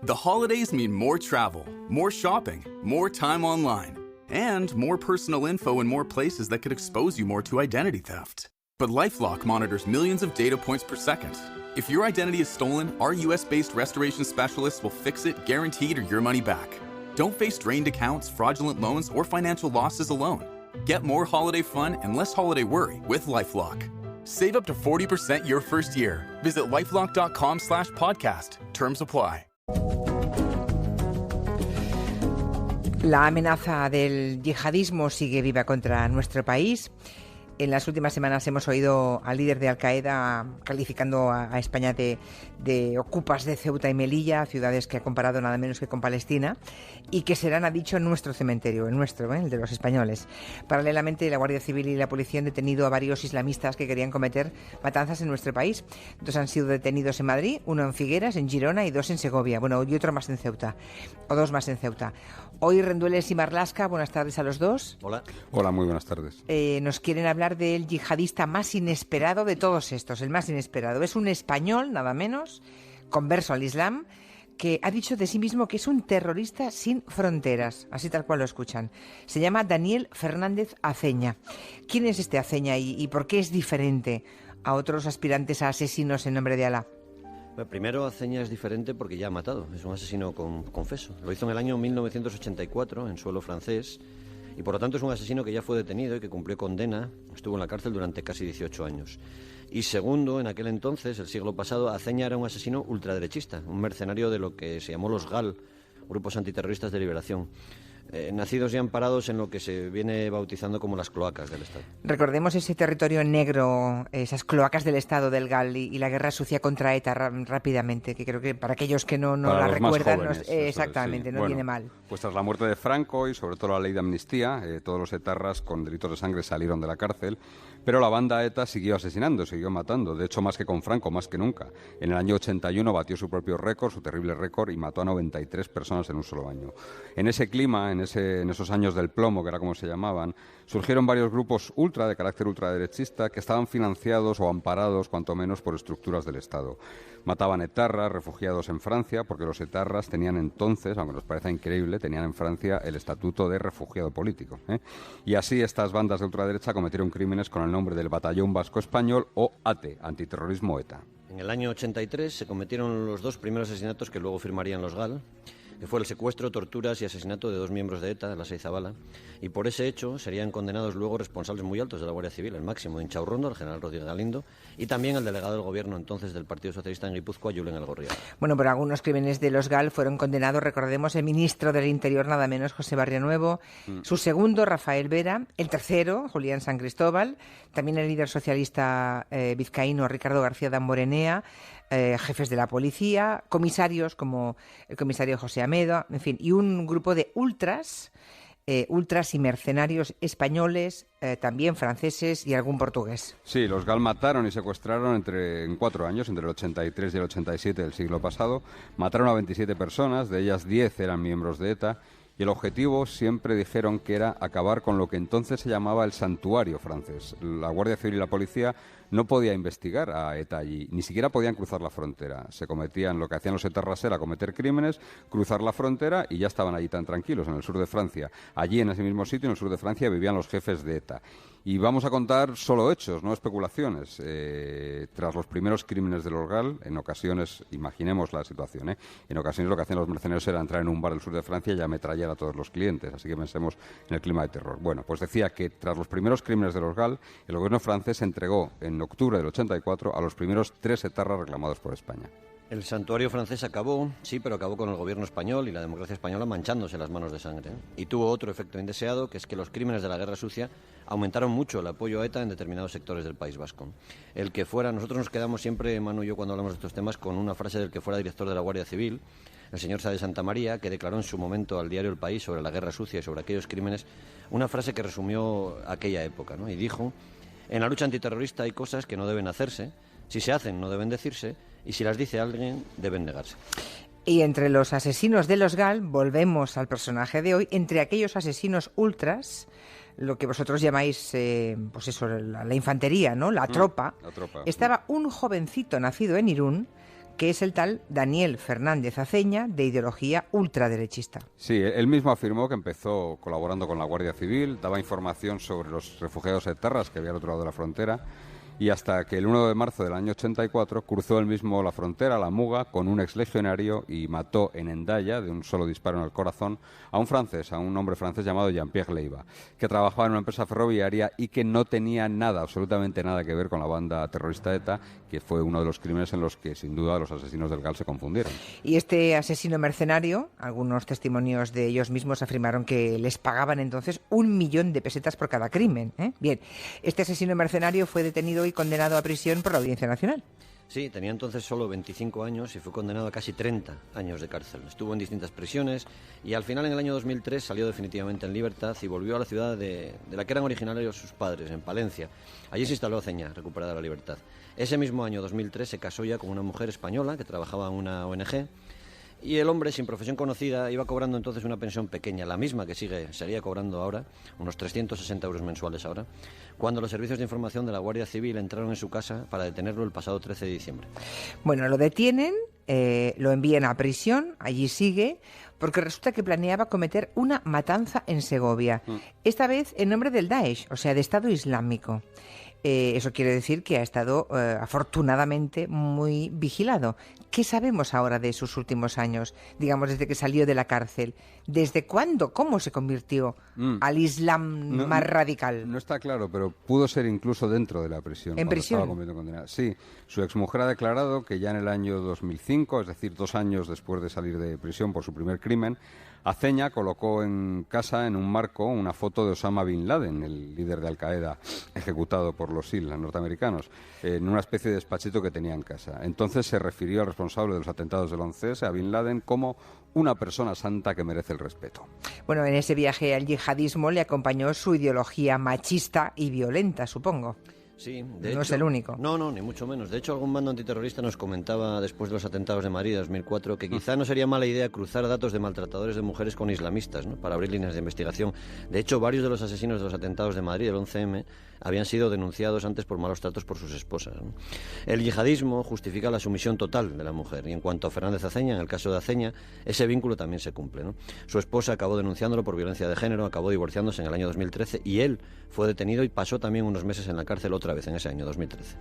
The holidays mean more travel, more shopping, more time online, and more personal info in more places that could expose you more to identity theft. But LifeLock monitors millions of data points per second. If your identity is stolen, our US-based restoration specialists will fix it, guaranteed, or your money back. Don't face drained accounts, fraudulent loans, or financial losses alone. Get more holiday fun and less holiday worry with LifeLock. Save up to 40% your first year. Visit lifelock.com/podcast. Terms apply. La amenaza del yihadismo sigue viva contra nuestro país. En las últimas semanas hemos oído al líder de Al-Qaeda calificando a España de ocupas de Ceuta y Melilla, ciudades que ha comparado nada menos que con Palestina, y que serán, ha dicho, en nuestro cementerio, el nuestro, el de los españoles. Paralelamente, la Guardia Civil y la policía han detenido a varios islamistas que querían cometer matanzas en nuestro país. 2 han sido detenidos en Madrid, 1 en Figueras, en Girona y 2 en Segovia. Bueno, y otro más en Ceuta, o 2 más en Ceuta. Hoy Rendueles y Marlaska, buenas tardes a los dos. Hola. Hola, muy buenas tardes. Nos quieren hablar del yihadista más inesperado de todos estos, el más inesperado. Es un español, nada menos, converso al Islam, que ha dicho de sí mismo que es un terrorista sin fronteras, así tal cual lo escuchan. Se llama Daniel Fernández Aceña. ¿Quién es este Aceña y por qué es diferente a otros aspirantes a asesinos en nombre de Alá? Bueno, primero, Aceña es diferente porque ya ha matado, es un asesino confeso. Lo hizo en el año 1984 en suelo francés y por lo tanto es un asesino que ya fue detenido y que cumplió condena, estuvo en la cárcel durante casi 18 años. Y segundo, en aquel entonces, el siglo pasado, Aceña era un asesino ultraderechista, un mercenario de lo que se llamó los GAL, grupos antiterroristas de liberación. Nacidos y amparados en lo que se viene bautizando como las cloacas del Estado. Recordemos ese territorio negro, esas cloacas del Estado del GAL y la guerra sucia contra ETA rápidamente, que creo que para aquellos que no la recuerdan, jóvenes, exactamente, sí. No viene mal. Pues tras la muerte de Franco y sobre todo la ley de amnistía, todos los etarras con delitos de sangre salieron de la cárcel, pero la banda ETA siguió asesinando, siguió matando, de hecho más que con Franco, más que nunca. En el año 81 batió su propio récord, su terrible récord, y mató a 93 personas en un solo año. En ese clima, en esos años del plomo, que era como se llamaban, surgieron varios grupos de carácter ultraderechista, que estaban financiados o amparados, cuanto menos, por estructuras del Estado. Mataban etarras, refugiados en Francia, porque los etarras tenían entonces, aunque nos parezca increíble, tenían en Francia el estatuto de refugiado político. Y así estas bandas de ultraderecha cometieron crímenes con el nombre del Batallón Vasco Español o ATE, Antiterrorismo ETA. En el año 83 se cometieron los 2 primeros asesinatos que luego firmarían los GAL, que fue el secuestro, torturas y asesinato de 2 miembros de ETA, la Seizabala, y por ese hecho serían condenados luego responsables muy altos de la Guardia Civil, el máximo en Inchaurrondo, el general Rodríguez Galindo, y también el delegado del gobierno entonces del Partido Socialista en Guipúzcoa, Julen Elgorriaga. Bueno, por algunos crímenes de los GAL fueron condenados, recordemos, el ministro del Interior, nada menos, José Barrionuevo, su segundo, Rafael Vera, el tercero, Julián San Cristóbal, también el líder socialista vizcaíno, Ricardo García Damborenea, jefes de la policía, comisarios como el comisario José Amedo, en fin, y un grupo de ultras y mercenarios españoles, también franceses y algún portugués. Sí, los GAL mataron y secuestraron en 4 años, entre el 83 y el 87 del siglo pasado. Mataron a 27 personas, de ellas 10 eran miembros de ETA. Y el objetivo siempre dijeron que era acabar con lo que entonces se llamaba el santuario francés. La Guardia Civil y la policía no podía investigar a ETA allí, ni siquiera podían cruzar la frontera. Lo que hacían los etarras era cometer crímenes, cruzar la frontera y ya estaban allí tan tranquilos, en el sur de Francia. Allí, en ese mismo sitio, en el sur de Francia, vivían los jefes de ETA. Y vamos a contar solo hechos, no especulaciones. Tras los primeros crímenes de los GAL, en ocasiones, imaginemos la situación, en ocasiones lo que hacían los mercenarios era entrar en un bar del sur de Francia y ametrallar a todos los clientes, así que pensemos en el clima de terror. Bueno, pues decía que tras los primeros crímenes de los GAL, el gobierno francés entregó en octubre del 84 a los primeros 3 etarras reclamados por España. El santuario francés acabó, sí, pero acabó con el gobierno español y la democracia española manchándose las manos de sangre. Y tuvo otro efecto indeseado, que es que los crímenes de la guerra sucia aumentaron mucho el apoyo a ETA en determinados sectores del País Vasco. Nosotros nos quedamos siempre, Manu y yo, cuando hablamos de estos temas, con una frase del que fuera director de la Guardia Civil, el señor Sá de Santa María, que declaró en su momento al diario El País sobre la guerra sucia y sobre aquellos crímenes, una frase que resumió aquella época, ¿no? Y dijo: en la lucha antiterrorista hay cosas que no deben hacerse, si se hacen no deben decirse, y si las dice alguien deben negarse. Y entre los asesinos de los GAL, volvemos al personaje de hoy, entre aquellos asesinos ultras, lo que vosotros llamáis, la infantería, ¿no? La tropa. La tropa. Estaba un jovencito nacido en Irún, que es el tal Daniel Fernández Aceña, de ideología ultraderechista. Sí, él mismo afirmó que empezó colaborando con la Guardia Civil, daba información sobre los refugiados etarras que había al otro lado de la frontera, y hasta que el 1 de marzo del año 84 cruzó él mismo la frontera, la Muga, con un exlegionario y mató en Hendaya, de un solo disparo en el corazón, a un hombre francés llamado Jean-Pierre Leiva, que trabajaba en una empresa ferroviaria y que no tenía nada, absolutamente nada que ver con la banda terrorista ETA, que fue uno de los crímenes en los que sin duda los asesinos del GAL se confundieron. Y este asesino mercenario, algunos testimonios de ellos mismos afirmaron que les pagaban entonces 1 millón de pesetas por cada crimen. Bien, este asesino mercenario fue detenido y condenado a prisión por la Audiencia Nacional. Sí, tenía entonces solo 25 años y fue condenado a casi 30 años de cárcel. Estuvo en distintas prisiones y al final, en el año 2003, salió definitivamente en libertad y volvió a la ciudad de la que eran originarios sus padres, en Palencia. Allí se instaló Aceña, recuperada la libertad. Ese mismo año, 2003, se casó ya con una mujer española que trabajaba en una ONG. Y el hombre, sin profesión conocida, iba cobrando entonces una pensión pequeña, la misma que seguía cobrando ahora, unos 360 euros mensuales ahora, cuando los servicios de información de la Guardia Civil entraron en su casa para detenerlo el pasado 13 de diciembre. Bueno, lo detienen, lo envían a prisión, allí sigue, porque resulta que planeaba cometer una matanza en Segovia, esta vez en nombre del Daesh, o sea, de Estado Islámico. Eso quiere decir que ha estado, afortunadamente, muy vigilado. ¿Qué sabemos ahora de sus últimos años? Digamos, desde que salió de la cárcel. ¿Desde cuándo? ¿Cómo se convirtió al Islam más radical? No está claro, pero pudo ser incluso dentro de la prisión. ¿En prisión? Estaba condenado. Sí, su exmujer ha declarado que ya en el año 2005, es decir, 2 años después de salir de prisión por su primer crimen, Aceña colocó en casa, en un marco, una foto de Osama Bin Laden, el líder de Al-Qaeda, ejecutado por los SEAL norteamericanos, en una especie de despachito que tenía en casa. Entonces se refirió al responsable de los atentados del 11S, a Bin Laden, como una persona santa que merece el respeto. Bueno, en ese viaje al yihadismo le acompañó su ideología machista y violenta, supongo. Sí, no es el único. No, ni mucho menos. De hecho, algún bando antiterrorista nos comentaba después de los atentados de Madrid de 2004 que quizá no sería mala idea cruzar datos de maltratadores de mujeres con islamistas, ¿no?, para abrir líneas de investigación. De hecho, varios de los asesinos de los atentados de Madrid del 11M habían sido denunciados antes por malos tratos por sus esposas, ¿no? El yihadismo justifica la sumisión total de la mujer y en cuanto a Fernández Aceña, en el caso de Aceña, ese vínculo también se cumple, ¿no? Su esposa acabó denunciándolo por violencia de género, acabó divorciándose en el año 2013 y él fue detenido y pasó también unos meses en la cárcel otra vez en ese año 2013.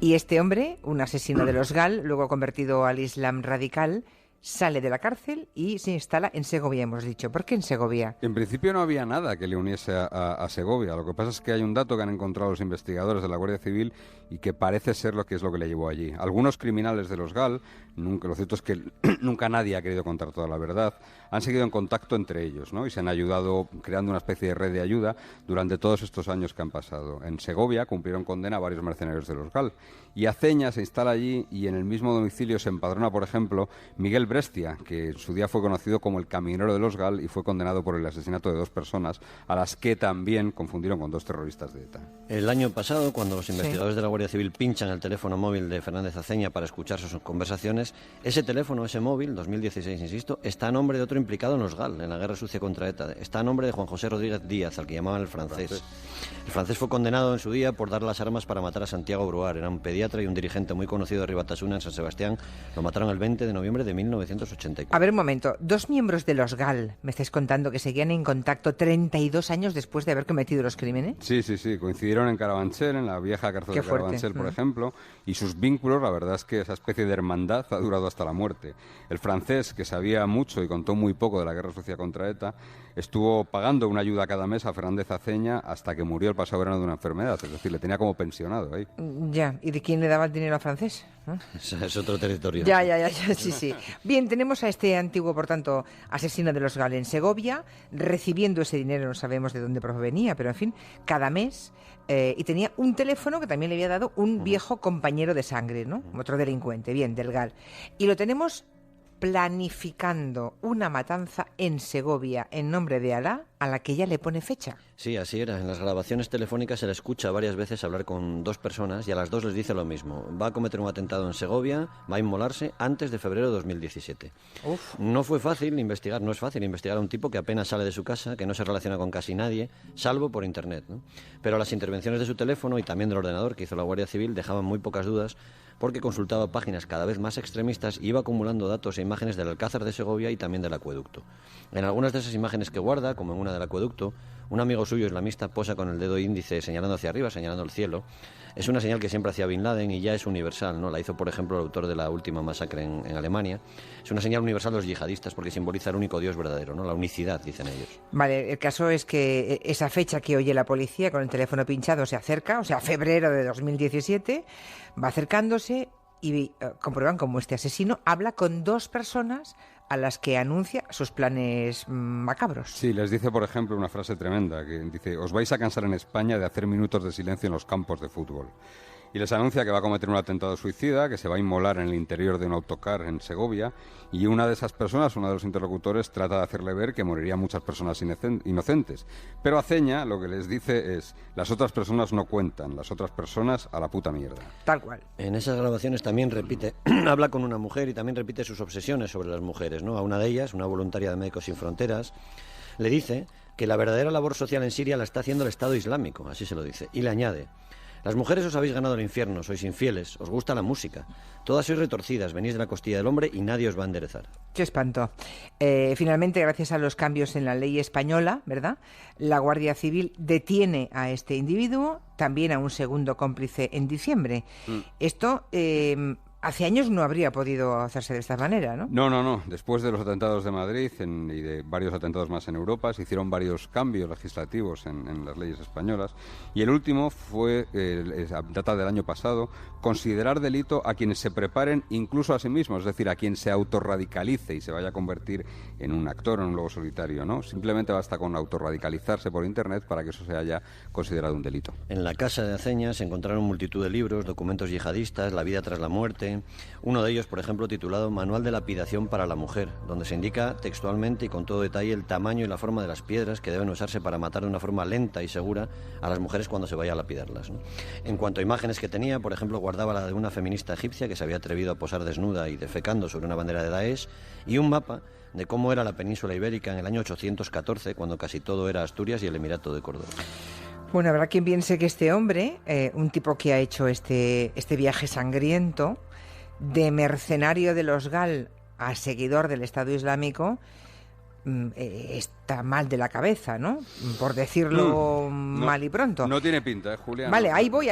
Y este hombre, un asesino de los GAL, luego convertido al Islam radical, sale de la cárcel y se instala en Segovia, hemos dicho. ¿Por qué en Segovia? En principio no había nada que le uniese a Segovia. Lo que pasa es que hay un dato que han encontrado los investigadores de la Guardia Civil y que parece ser lo que es lo que le llevó allí. Algunos criminales de los GAL, lo cierto es que nunca nadie ha querido contar toda la verdad, han seguido en contacto entre ellos, ¿no? Y se han ayudado creando una especie de red de ayuda durante todos estos años que han pasado. En Segovia cumplieron condena varios mercenarios de los GAL. Y Aceña se instala allí y en el mismo domicilio se empadrona, por ejemplo, Miguel Brescia, que en su día fue conocido como el caminero de los GAL y fue condenado por el asesinato de 2 personas, a las que también confundieron con 2 terroristas de ETA. El año pasado, cuando los investigadores de la Guardia Civil pinchan el teléfono móvil de Fernández Aceña para escuchar sus conversaciones, ese teléfono, ese móvil, 2016, insisto, está a nombre de otro implicado en los GAL, en la guerra sucia contra ETA. Está a nombre de Juan José Rodríguez Díaz, al que llamaban el francés. El francés fue condenado en su día por dar las armas para matar a Santiago Bruar. Era un pediatra y un dirigente muy conocido de Ribatasuna, en San Sebastián. Lo mataron el 20 de noviembre de 1984. A ver, un momento. 2 miembros de los GAL, me estáis contando que seguían en contacto 32 años después de haber cometido los crímenes. Sí. Coincidieron en Carabanchel, en la vieja cárcel de Carabanchel, por ejemplo, y sus vínculos, la verdad es que esa especie de hermandad ha durado hasta la muerte. El francés, que sabía mucho y contó muy poco de la guerra sucia contra ETA, estuvo pagando una ayuda cada mes a Fernández Aceña hasta que murió el pasado verano de una enfermedad. Es decir, le tenía como pensionado ahí. Ya, ¿y de quién le daba el dinero al francés? Es otro territorio. Ya, sí. Bien, tenemos a este antiguo, por tanto, asesino de los GAL en Segovia, recibiendo ese dinero, no sabemos de dónde provenía, pero en fin, cada mes, y tenía un teléfono que también le había dado un viejo compañero de sangre, ¿no? Otro delincuente, bien, del GAL. Y lo tenemos planificando una matanza en Segovia en nombre de Alá, a la que ya le pone fecha. Sí, así era. En las grabaciones telefónicas se le escucha varias veces hablar con 2 personas y a las 2 les dice lo mismo. Va a cometer un atentado en Segovia, va a inmolarse antes de febrero de 2017. No es fácil investigar a un tipo que apenas sale de su casa, que no se relaciona con casi nadie, salvo por internet, ¿no? Pero las intervenciones de su teléfono y también del ordenador que hizo la Guardia Civil dejaban muy pocas dudas, porque consultaba páginas cada vez más extremistas y iba acumulando datos e imágenes del Alcázar de Segovia y también del acueducto. En algunas de esas imágenes que guarda, como en una del acueducto, un amigo suyo islamista posa con el dedo índice señalando hacia arriba, señalando el cielo. Es una señal que siempre hacía Bin Laden y ya es universal, ¿no? La hizo, por ejemplo, el autor de la última masacre en Alemania. Es una señal universal de los yihadistas porque simboliza el único Dios verdadero, ¿no? La unicidad, dicen ellos. Vale, el caso es que esa fecha que oye la policía con el teléfono pinchado se acerca, o sea, febrero de 2017, va acercándose y comprueban cómo este asesino habla con 2 personas a las que anuncia sus planes macabros. Sí, les dice, por ejemplo, una frase tremenda que dice: os vais a cansar en España de hacer minutos de silencio en los campos de fútbol. Y les anuncia que va a cometer un atentado suicida, que se va a inmolar en el interior de un autocar en Segovia, y una de esas personas, uno de los interlocutores, trata de hacerle ver que morirían muchas personas inocentes. Pero Aceña lo que les dice es: las otras personas no cuentan, las otras personas a la puta mierda. Tal cual. En esas grabaciones también repite, habla con una mujer y también repite sus obsesiones sobre las mujeres, ¿no? A una de ellas, una voluntaria de Médicos Sin Fronteras, le dice que la verdadera labor social en Siria la está haciendo el Estado Islámico, así se lo dice, y le añade: las mujeres os habéis ganado el infierno, sois infieles, os gusta la música. Todas sois retorcidas, venís de la costilla del hombre y nadie os va a enderezar. Qué espanto. Finalmente, gracias a los cambios en la ley española, ¿verdad?, la Guardia Civil detiene a este individuo, también a un segundo cómplice en diciembre. Esto hace años no habría podido hacerse de esta manera, ¿no? No. Después de los atentados de Madrid y de varios atentados más en Europa, se hicieron varios cambios legislativos en las leyes españolas. Y el último fue, data del año pasado, considerar delito a quienes se preparen incluso a sí mismos, es decir, a quien se autorradicalice y se vaya a convertir en un actor, en un lobo solitario, ¿no? Simplemente basta con autorradicalizarse por Internet para que eso se haya considerado un delito. En la casa de Aceña se encontraron multitud de libros, documentos yihadistas, la vida tras la muerte. Uno de ellos, por ejemplo, titulado Manual de lapidación para la mujer, donde se indica textualmente y con todo detalle el tamaño y la forma de las piedras que deben usarse para matar de una forma lenta y segura a las mujeres cuando se vaya a lapidarlas, ¿no? En cuanto a imágenes que tenía, por ejemplo, guardaba la de una feminista egipcia que se había atrevido a posar desnuda y defecando sobre una bandera de Daesh, y un mapa de cómo era la península ibérica en el año 814, cuando casi todo era Asturias y el Emirato de Córdoba. Bueno, habrá quien piense que este hombre, un tipo que ha hecho este viaje sangriento, de mercenario de los GAL a seguidor del Estado Islámico, está mal de la cabeza, ¿no? Por decirlo mal y pronto. No tiene pinta, Julián. Vale, ahí voy,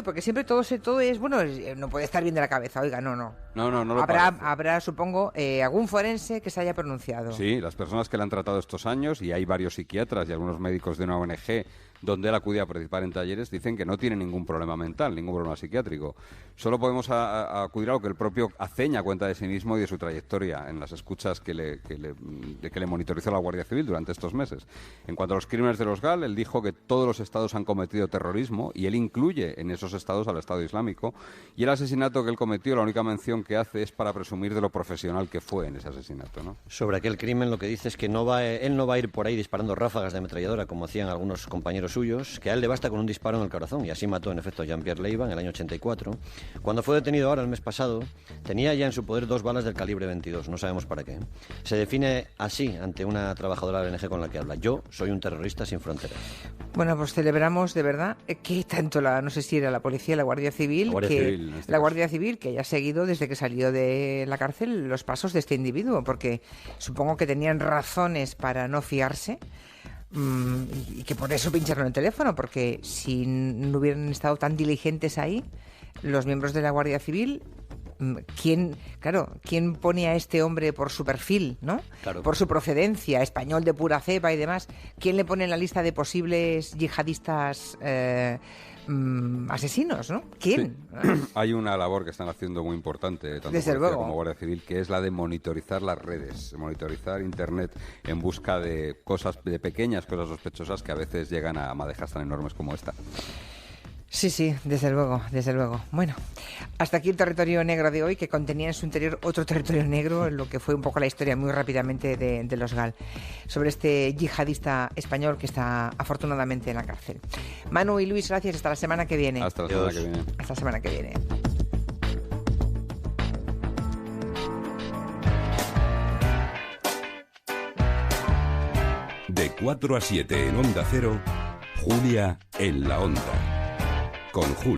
porque siempre todo es, bueno, no puede estar bien de la cabeza, oiga, no. No lo parece. Habrá, supongo, algún forense que se haya pronunciado. Sí, las personas que le han tratado estos años, y hay varios psiquiatras y algunos médicos de una ONG donde él acudía a participar en talleres, dicen que no tiene ningún problema mental, ningún problema psiquiátrico. Solo podemos acudir a lo que el propio Aceña cuenta de sí mismo y de su trayectoria en las escuchas que le monitorizó la Guardia Civil durante estos meses. En cuanto a los crímenes de los GAL, él dijo que todos los estados han cometido terrorismo y él incluye en esos estados al Estado Islámico, y el asesinato que él cometió, la única mención que hace es para presumir de lo profesional que fue en ese asesinato, ¿no? Sobre aquel crimen lo que dice es que él no va a ir por ahí disparando ráfagas de ametralladora como hacían algunos compañeros suyos, que a él le basta con un disparo en el corazón, y así mató en efecto a Jean-Pierre Leiva en el año 84. Cuando fue detenido ahora el mes pasado, tenía ya en su poder 2 balas del calibre 22, no sabemos para qué. Se define así ante una trabajadora de la ONG con la que habla: yo soy un terrorista sin fronteras. Bueno, pues celebramos de verdad que tanto no sé si era la policía, la Guardia Civil, Guardia Civil que haya seguido desde que salió de la cárcel los pasos de este individuo, porque supongo que tenían razones para no fiarse. Y que por eso pincharon el teléfono, porque si no hubieran estado tan diligentes ahí los miembros de la Guardia Civil, ¿quién pone a este hombre por su perfil, ¿no? Claro. Por su procedencia, español de pura cepa y demás? ¿Quién le pone en la lista de posibles yihadistas asesinos, ¿no? ¿Quién? Sí. Hay una labor que están haciendo muy importante, tanto Desde Policía luego como Guardia Civil, que es la de monitorizar las redes, monitorizar Internet en busca de pequeñas cosas sospechosas que a veces llegan a madejas tan enormes como esta. Sí, desde luego. Bueno, hasta aquí el territorio negro de hoy, que contenía en su interior otro territorio negro, lo que fue un poco la historia muy rápidamente de los GAL, sobre este yihadista español que está afortunadamente en la cárcel. Manu y Luis, gracias, hasta la semana que viene. Hasta la semana que viene. Hasta la semana que viene. De 4 a 7 en Onda Cero, Julia en la Onda. Con Julia.